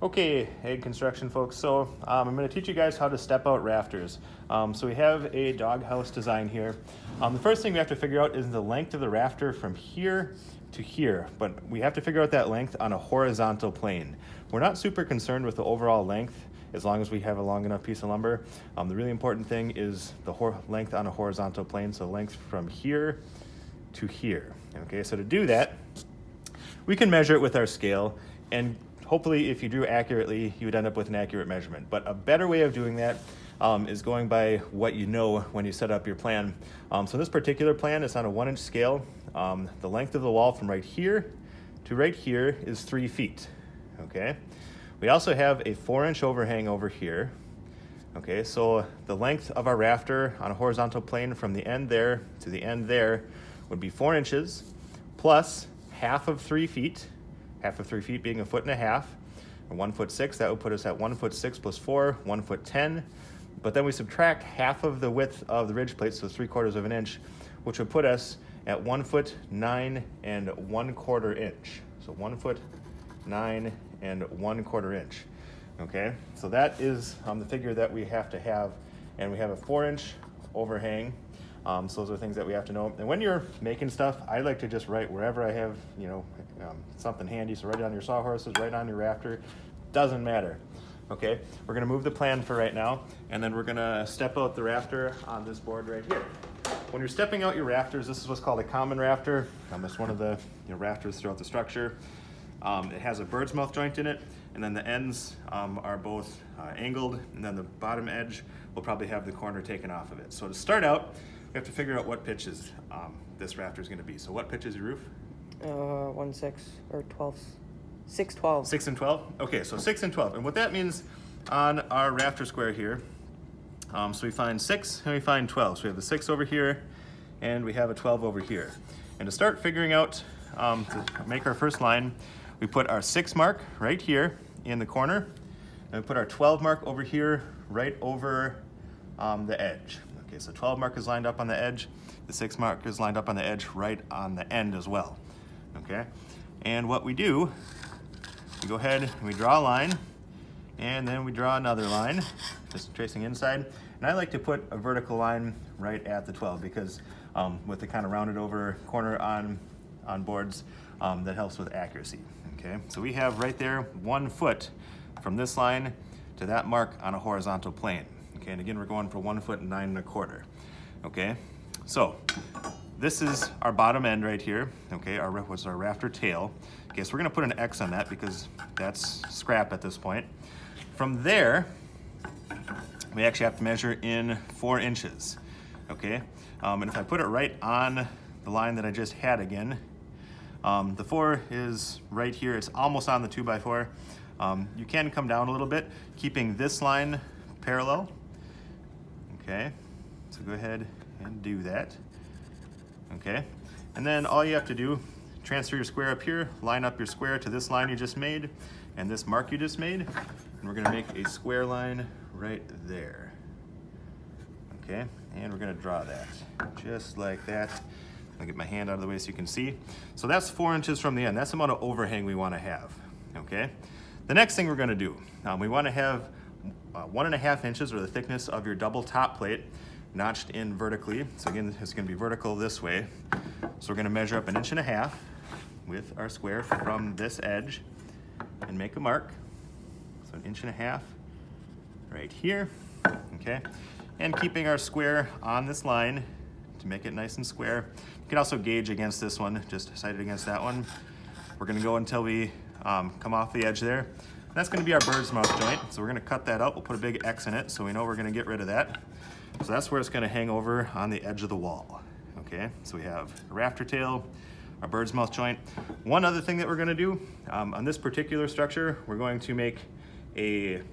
Okay, egg construction folks. So I'm going to teach you guys how to step out rafters. So we have a doghouse design here. The first thing we have to figure out is the length of the rafter from here to here, but we have to figure out that length on a horizontal plane. We're not super concerned with the overall length as long as we have a long enough piece of lumber. The really important thing is the length on a horizontal plane, so length from here to here. Okay, so to do that, we can measure it with our scale, and hopefully if you drew accurately, you would end up with an accurate measurement. But a better way of doing that is going by what you know when you set up your plan. So this particular plan is on a 1-inch scale. The length of the wall from right here to right here is 3 feet, okay? We also have a 4-inch overhang over here. Okay, so the length of our rafter on a horizontal plane from the end there to the end there would be 4 inches plus half of 3 feet, half of 3 feet being 1.5 feet, or 1'6". That would put us at 1'6" plus 4, 1'10". But then we subtract half of the width of the ridge plate, so 3/4 of an inch, which would put us at 1'9" and 1/4 inch. So 1'9" and 1/4 inch. Okay, so that is the figure that we have to have, and we have a 4-inch overhang. So those are things that we have to know. And when you're making stuff, I like to just write wherever I have, something handy. So write it on your sawhorses, write it on your rafter, doesn't matter. Okay, we're gonna move the plan for right now, and then we're gonna step out the rafter on this board right here. When you're stepping out your rafters, this is what's called a common rafter. It's one of the rafters throughout the structure. It has a bird's mouth joint in it, and then the ends are both angled, and then the bottom edge will probably have the corner taken off of it. So to start out, we have to figure out what pitches this rafter is going to be. So what pitch is your roof? 1/6 or 12. 6/12. 6 and 12? Okay, so 6 and 12. And what that means on our rafter square here, so we find 6 and we find 12. So we have the 6 over here and we have a 12 over here. And to start figuring out, to make our first line, we put our 6 mark right here in the corner, and we put our 12 mark over here right over the edge. Okay, so 12 mark is lined up on the edge. The 6 mark is lined up on the edge right on the end as well. Okay, and what we do, we go ahead and we draw a line, and then we draw another line, just tracing inside. And I like to put a vertical line right at the 12 because with the kind of rounded over corner on boards, that helps with accuracy. Okay, so we have right there 1 foot from this line to that mark on a horizontal plane. Okay, and again, we're going for 1'9" and 1/4. Okay, so this is our bottom end right here. Okay, what's our rafter tail. Okay, so we're gonna put an X on that because that's scrap at this point. From there, we actually have to measure in 4 inches. Okay, and if I put it right on the line that I just had again, the 4 is right here. It's almost on the 2x4. You can come down a little bit, keeping this line parallel. Okay, so go ahead and do that. Okay, and then all you have to do, transfer your square up here, line up your square to this line you just made and this mark you just made, and we're gonna make a square line right there. Okay, and we're gonna draw that just like that. I'll get my hand out of the way so you can see. So that's 4 inches from the end. That's the amount of overhang we want to have. Okay, the next thing we're going to do, we want to have 1.5 inches, or the thickness of your double top plate, notched in vertically. So again, it's going to be vertical this way. So we're going to measure up 1.5 inches with our square from this edge and make a mark. So 1.5 inches right here. Okay, and keeping our square on this line to make it nice and square. You can also gauge against this one, just sight it against that one. We're gonna go until we come off the edge there. And that's gonna be our bird's mouth joint. So we're gonna cut that out. We'll put a big X in it so we know we're gonna get rid of that. So that's where it's gonna hang over on the edge of the wall. Okay, so we have a rafter tail, our bird's mouth joint. One other thing that we're gonna do, on this particular structure, we're going to make we're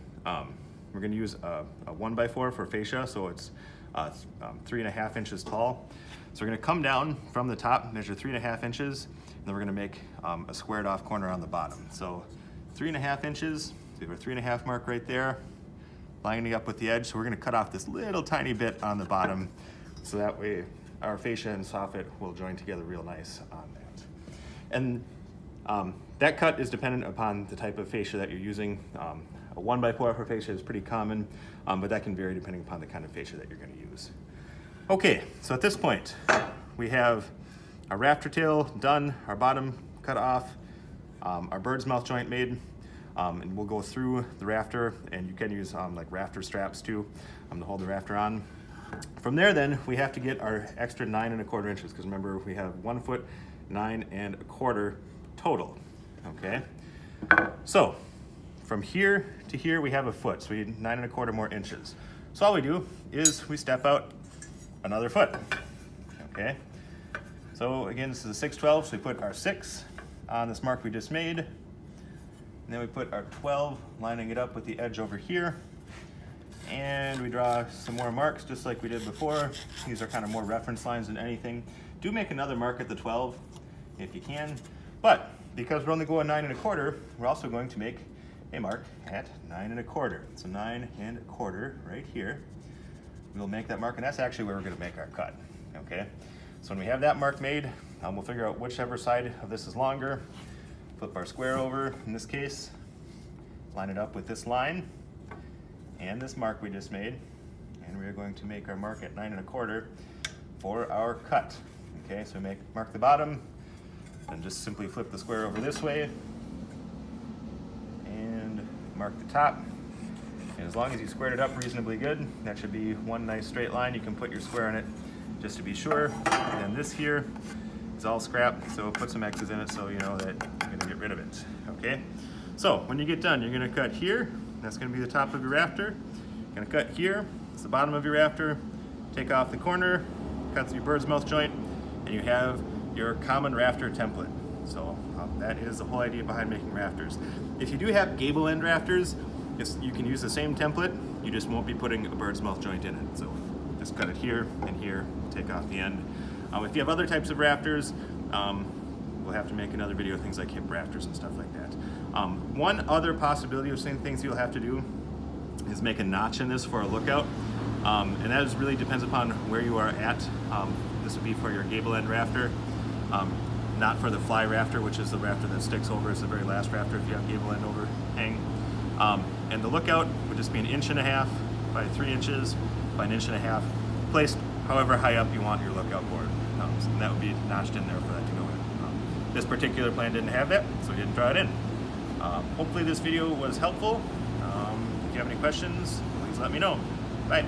gonna use a 1x4 for fascia, so it's 3.5 inches tall. So we're gonna come down from the top, measure 3.5 inches, and then we're gonna make a squared off corner on the bottom. So 3.5 inches, so we have our 3.5 mark right there, lining up with the edge. So we're gonna cut off this little tiny bit on the bottom, so that way our fascia and soffit will join together real nice on that. And that cut is dependent upon the type of fascia that you're using. A 1x4 fascia is pretty common, but that can vary depending upon the kind of fascia that you're going to use. Okay, so at this point, we have our rafter tail done, our bottom cut off, our bird's mouth joint made, and we'll go through the rafter, and you can use like rafter straps too to hold the rafter on. From there then, we have to get our extra 9 1/4 inches, because remember, we have 1 foot 9 1/4 total, okay? So, from here to here, we have a foot, so we need 9 1/4 more inches. So all we do is we step out another foot, okay? So again, this is a 6/12, so we put our 6 on this mark we just made, and then we put our 12, lining it up with the edge over here, and we draw some more marks just like we did before. These are kind of more reference lines than anything. Do make another mark at the 12 if you can, but because we're only going 9 1/4, we're also going to make a mark at 9 1/4. So 9 1/4 right here. We'll make that mark, and that's actually where we're going to make our cut, okay? So when we have that mark made, we'll figure out whichever side of this is longer, flip our square over, in this case, line it up with this line and this mark we just made, and we're going to make our mark at 9 1/4 for our cut. Okay, so mark the bottom, and just simply flip the square over this way, and mark the top. And as long as you squared it up reasonably good, that should be one nice straight line. You can put your square in it just to be sure. And then this here is all scrap, so put some X's in it so you know that you're gonna get rid of it, okay? So when you get done, you're gonna cut here. That's gonna be the top of your rafter. You're gonna cut here, it's the bottom of your rafter. Take off the corner, cut your bird's mouth joint, and you have your common rafter template. So that is the whole idea behind making rafters. If you do have gable end rafters, you can use the same template, you just won't be putting a bird's mouth joint in it. So just cut it here and here, take off the end. If you have other types of rafters, we'll have to make another video of things like hip rafters and stuff like that. One other possibility of same things you'll have to do is make a notch in this for a lookout. And that really depends upon where you are at. This would be for your gable end rafter, not for the fly rafter, which is the rafter that sticks over. It's the very last rafter if you have gable end overhang. And the lookout would just be 1.5 inches by 3 inches by 1.5 inches, placed however high up you want your lookout board. So that would be notched in there for that to go in. This particular plan didn't have that, so we didn't draw it in. Hopefully this video was helpful. If you have any questions, please let me know. Bye.